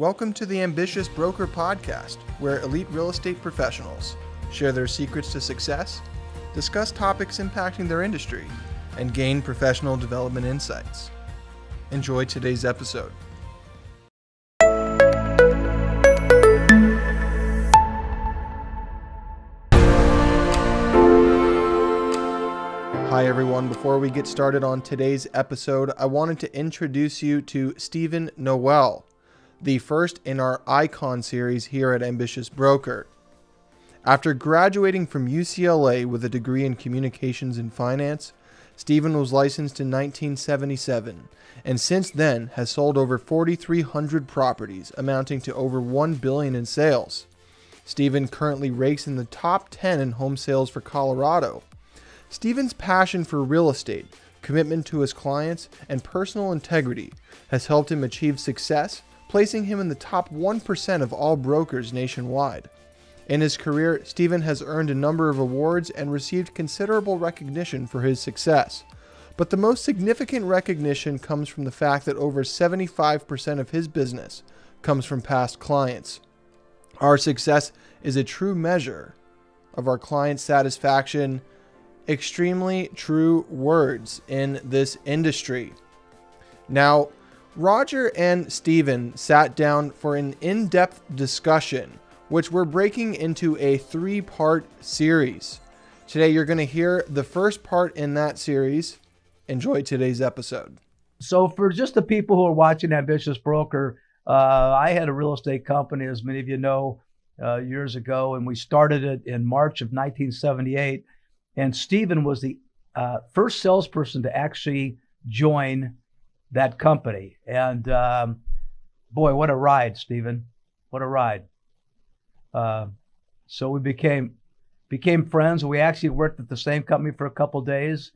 Welcome to the Ambitious Broker Podcast, where elite real estate professionals share their secrets to success, discuss topics impacting their industry, and gain professional development insights. Enjoy today's episode. Hi everyone, before we get started on today's episode, I wanted to introduce you to Steven Noel, the first in our Icon series here at Ambitious Broker. After graduating from UCLA with a degree in Communications and Finance, Steven was licensed in 1977 and since then has sold over 4,300 properties amounting to over $1 billion in sales. Steven currently ranks in the top 10 in home sales for Colorado. Steven's passion for real estate, commitment to his clients, and personal integrity has helped him achieve success, placing him in the top 1% of all brokers nationwide. In his career, Steven has earned a number of awards and received considerable recognition for his success. But the most significant recognition comes from the fact that over 75% of his business comes from past clients. Our success is a true measure of our client satisfaction. Extremely true words in this industry. Now, Roger and Steven sat down for an in-depth discussion, which we're breaking into a 3-part series. Today, you're going to hear the first part in that series. Enjoy today's episode. So for just the people who are watching Ambitious Broker, I had a real estate company, as many of you know, years ago, and we started it in March of 1978. And Steven was the first salesperson to actually join that company. And boy, what a ride, Steven. What a ride. So we became friends. We actually worked at the same company for a couple of days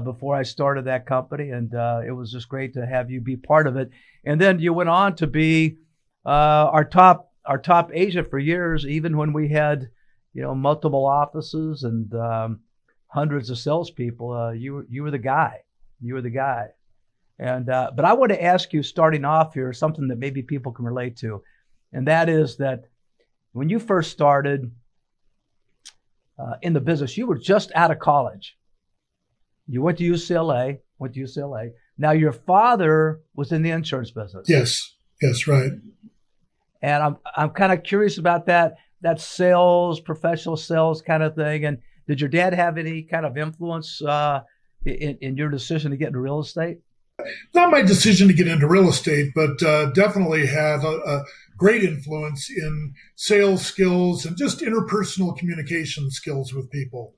before I started that company. And it was just great to have you be part of it. And then you went on to be our top agent for years, even when we had, multiple offices and hundreds of salespeople. You were the guy. You were the guy. And but I want to ask you, starting off here, something that maybe people can relate to, and that is that when you first started in the business, you were just out of college. You went to UCLA. Now your father was in the insurance business. Yes, right. And I'm kind of curious about that sales, professional sales kind of thing. And did your dad have any kind of influence in your decision to get into real estate? Not my decision to get into real estate, but definitely had a great influence in sales skills and just interpersonal communication skills with people.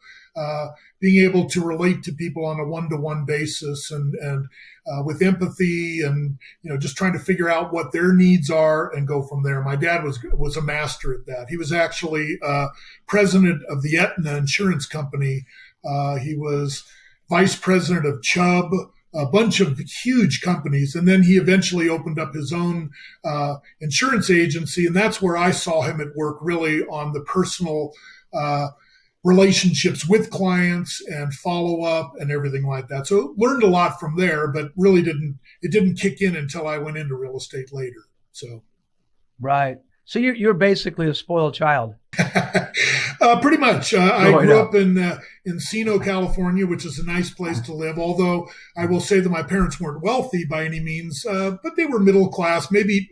Being able to relate to people on a one-to-one basis and with empathy and, just trying to figure out what their needs are and go from there. My dad was a master at that. He was actually president of the Aetna Insurance Company. He was vice president of Chubb, a bunch of huge companies. And then he eventually opened up his own insurance agency. And that's where I saw him at work, really on the personal relationships with clients and follow up and everything like that. So learned a lot from there, but really didn't kick in until I went into real estate later. So. Right. So you're basically a spoiled child. Pretty much. I grew up in Encino, California, which is a nice place to live. Although I will say that my parents weren't wealthy by any means, but they were middle class, maybe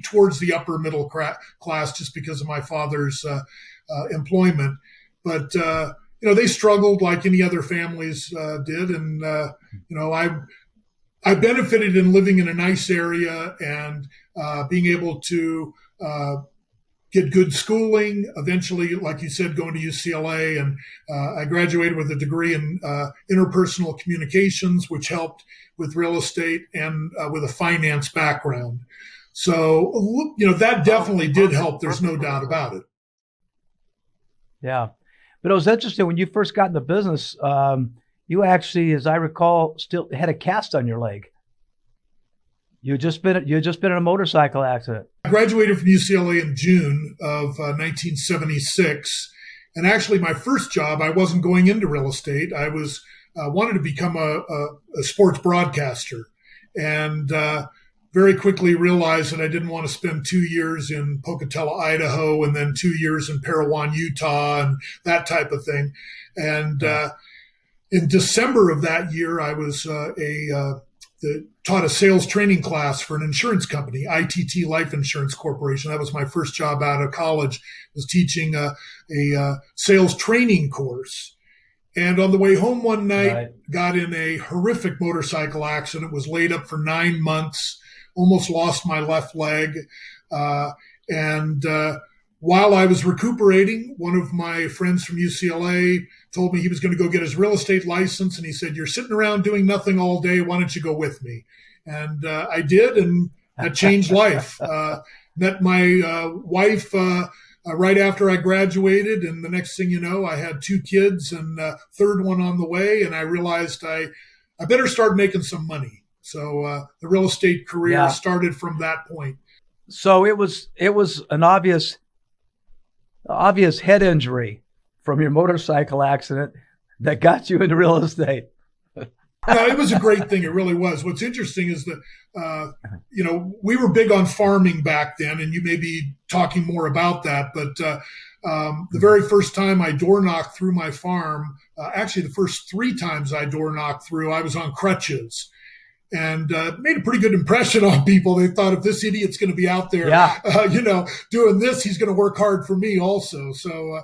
towards the upper middle class, just because of my father's employment. But they struggled like any other families did, and I benefited in living in a nice area and being able to get good schooling. Eventually, like you said, going to UCLA, and I graduated with a degree in interpersonal communications, which helped with real estate and with a finance background. So, that definitely did help. There's no doubt about it. Yeah. But it was interesting when you first got in the business, you actually, as I recall, still had a cast on your leg. You had just been in a motorcycle accident. I graduated from UCLA in June of 1976. And actually my first job, I wasn't going into real estate. I wanted to become a sports broadcaster. And very quickly realized that I didn't want to spend 2 years in Pocatello, Idaho, and then 2 years in Parowan, Utah, and that type of thing. And in December of that year, I was taught a sales training class for an insurance company, ITT Life Insurance Corporation. That was my first job out of college, was teaching a sales training course. And on the way home one night, got in a horrific motorcycle accident, was laid up for 9 months, almost lost my left leg. And while I was recuperating, one of my friends from UCLA told me he was going to go get his real estate license. And he said, "You're sitting around doing nothing all day. Why don't you go with me?" And I did, and that changed life. Met my wife right after I graduated. And the next thing you know, I had 2 kids and a third one on the way. And I realized I better start making some money. So the real estate career started from that point. So it was an obvious head injury from your motorcycle accident that got you into real estate. It was a great thing. It really was. What's interesting is that, we were big on farming back then, and you may be talking more about that. But the very first time I door knocked through my farm, actually the first 3 times I door knocked through, I was on crutches. And made a pretty good impression on people. They thought, if this idiot's going to be out there, doing this, he's going to work hard for me also. So,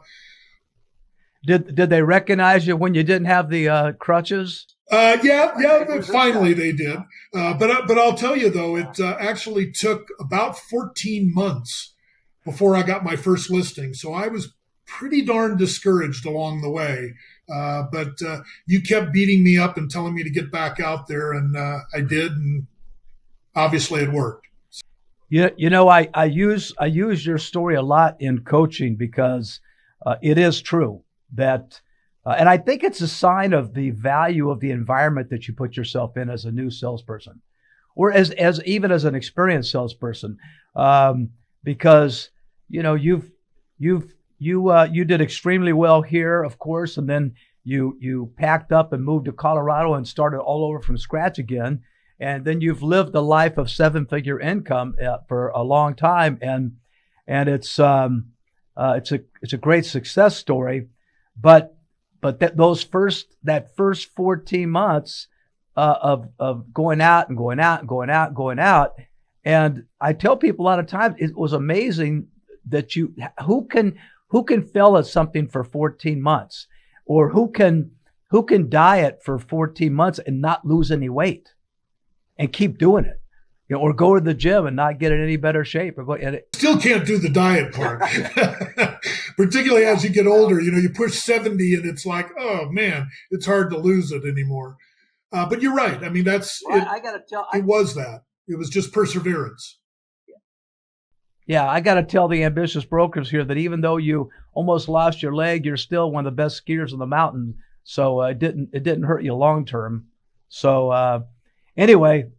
did they recognize you when you didn't have the crutches? Finally they did. But I'll tell you though, it actually took about 14 months before I got my first listing. So I was pretty darn discouraged along the way. But you kept beating me up and telling me to get back out there, and I did, and obviously it worked. I use your story a lot in coaching because it is true that, and I think it's a sign of the value of the environment that you put yourself in as a new salesperson, or as even as an experienced salesperson, because you did extremely well here, of course, and then you packed up and moved to Colorado and started all over from scratch again. And then you've lived a life of 7-figure income for a long time, and it's a great success story. But that first 14 months of going out and going out and going out and going out, and I tell people a lot of times it was amazing that who can fail at something for 14 months, or who can diet for 14 months and not lose any weight and keep doing it, or go to the gym and not get in any better shape, or still can't do the diet part. Particularly as you get older, you push 70 and it's like, oh man, it's hard to lose it anymore. But you're right. I mean, it was just perseverance. Yeah, I got to tell the ambitious brokers here that even though you almost lost your leg, you're still one of the best skiers on the mountain. So it didn't hurt you long term. So anyway,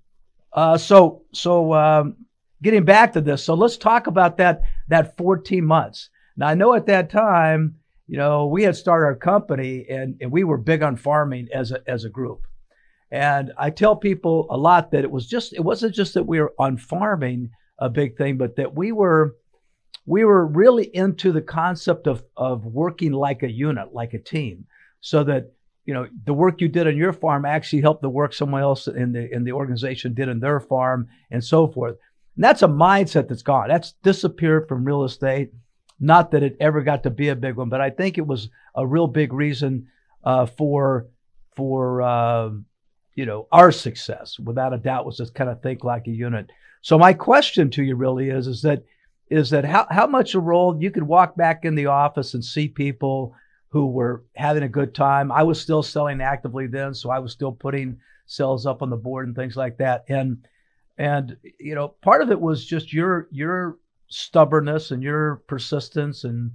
getting back to this, so let's talk about that 14 months. Now I know at that time, we had started our company and we were big on farming as a group. And I tell people a lot that it wasn't just that we were on farming a big thing, but that we were really into the concept of working like a unit, like a team, so that the work you did on your farm actually helped the work someone else in the organization did in their farm, and so forth. And that's a mindset that's gone. That's disappeared from real estate. Not that it ever got to be a big one, but I think it was a real big reason for our success, without a doubt, was to kind of think like a unit. So my question to you really is that how much a role you could walk back in the office and see people who were having a good time. I was still selling actively then, so I was still putting sales up on the board and things like that. And part of it was just your stubbornness and your persistence and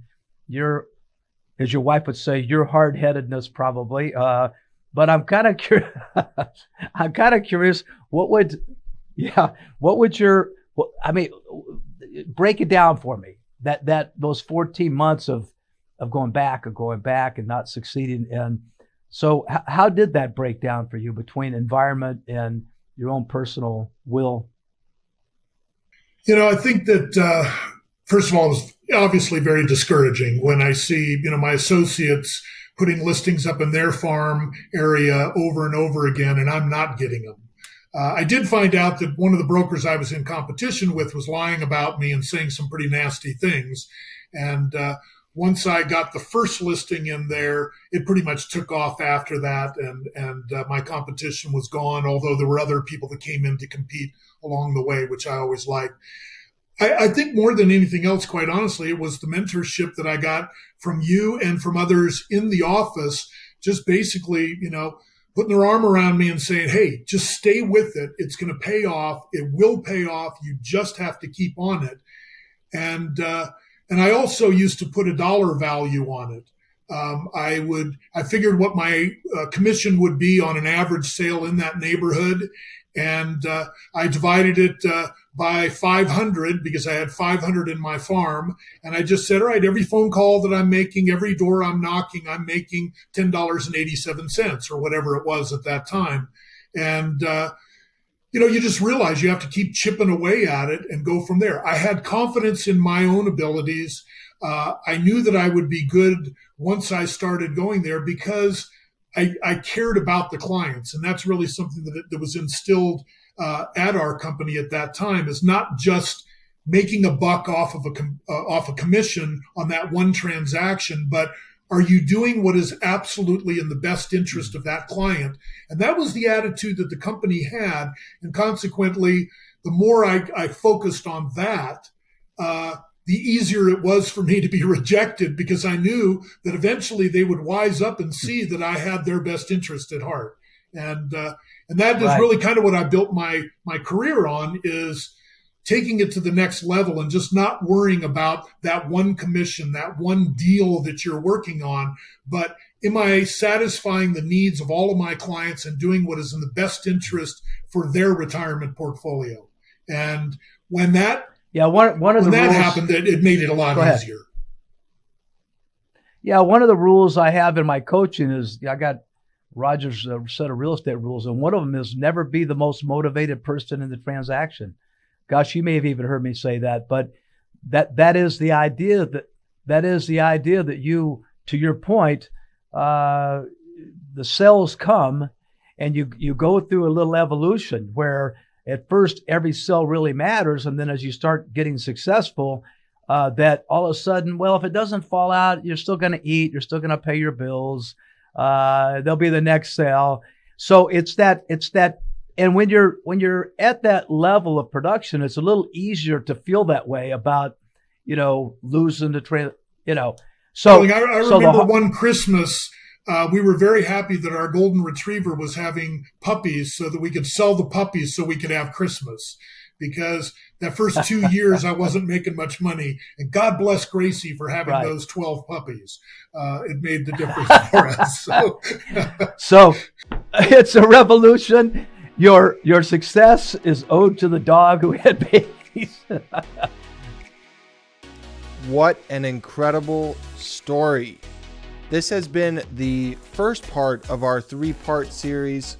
your, as your wife would say, your hard-headedness probably. But I'm kind of curious. I'm kind of curious. Break it down for me. Those 14 months of going back and not succeeding. And so how did that break down for you between environment and your own personal will? I think that, first of all, it was obviously very discouraging when I see, my associates putting listings up in their farm area over and over again, and I'm not getting them. I did find out that one of the brokers I was in competition with was lying about me and saying some pretty nasty things. And once I got the first listing in there, it pretty much took off after that, and my competition was gone, although there were other people that came in to compete along the way, which I always liked. I think more than anything else, quite honestly, it was the mentorship that I got from you and from others in the office, just basically, putting their arm around me and saying, hey, just stay with it. It's going to pay off. It will pay off. You just have to keep on it. And I also used to put a dollar value on it. I figured what my commission would be on an average sale in that neighborhood. And I divided it by 500 because I had 500 in my farm. And I just said, all right, every phone call that I'm making, every door I'm knocking, I'm making $10.87 or whatever it was at that time. And, you just realize you have to keep chipping away at it and go from there. I had confidence in my own abilities. I knew that I would be good once I started going there because I cared about the clients, and that's really something that was instilled at our company at that time, is not just making a buck off of a commission on that one transaction, but are you doing what is absolutely in the best interest of that client? And that was the attitude that the company had, and consequently, the more I focused on that, the easier it was for me to be rejected, because I knew that eventually they would wise up and see that I had their best interest at heart. And that is really kind of what I built my career on, is taking it to the next level and just not worrying about that one commission, that one deal that you're working on, but am I satisfying the needs of all of my clients and doing what is in the best interest for their retirement portfolio? And when that happened, it made it a lot easier. Yeah, one of the rules I have in my coaching is I got Roger's set of real estate rules, and one of them is never be the most motivated person in the transaction. Gosh, you may have even heard me say that, but that is the idea that you, to your point, the sales come and you go through a little evolution where at first every sale really matters, and then as you start getting successful, that all of a sudden, well, if it doesn't fall out, you're still going to eat, you're still going to pay your bills. There'll be the next sale. So it's that. And when you're at that level of production, it's a little easier to feel that way about, losing the train, So I remember one Christmas, we were very happy that our golden retriever was having puppies so that we could sell the puppies so we could have Christmas. Because that first 2 years, I wasn't making much money. And God bless Gracie for having those 12 puppies. It made the difference for us. So it's a revolution. Your success is owed to the dog who had babies. What an incredible story. This has been the first part of our 3-part series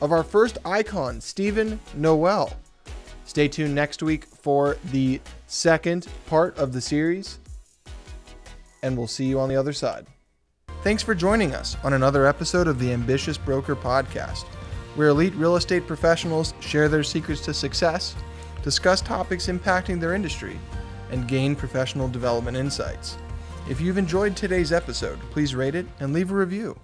of our first icon, Steven Noel. Stay tuned next week for the second part of the series, and we'll see you on the other side. Thanks for joining us on another episode of the Ambitious Broker Podcast, where elite real estate professionals share their secrets to success, discuss topics impacting their industry, and gain professional development insights. If you've enjoyed today's episode, please rate it and leave a review.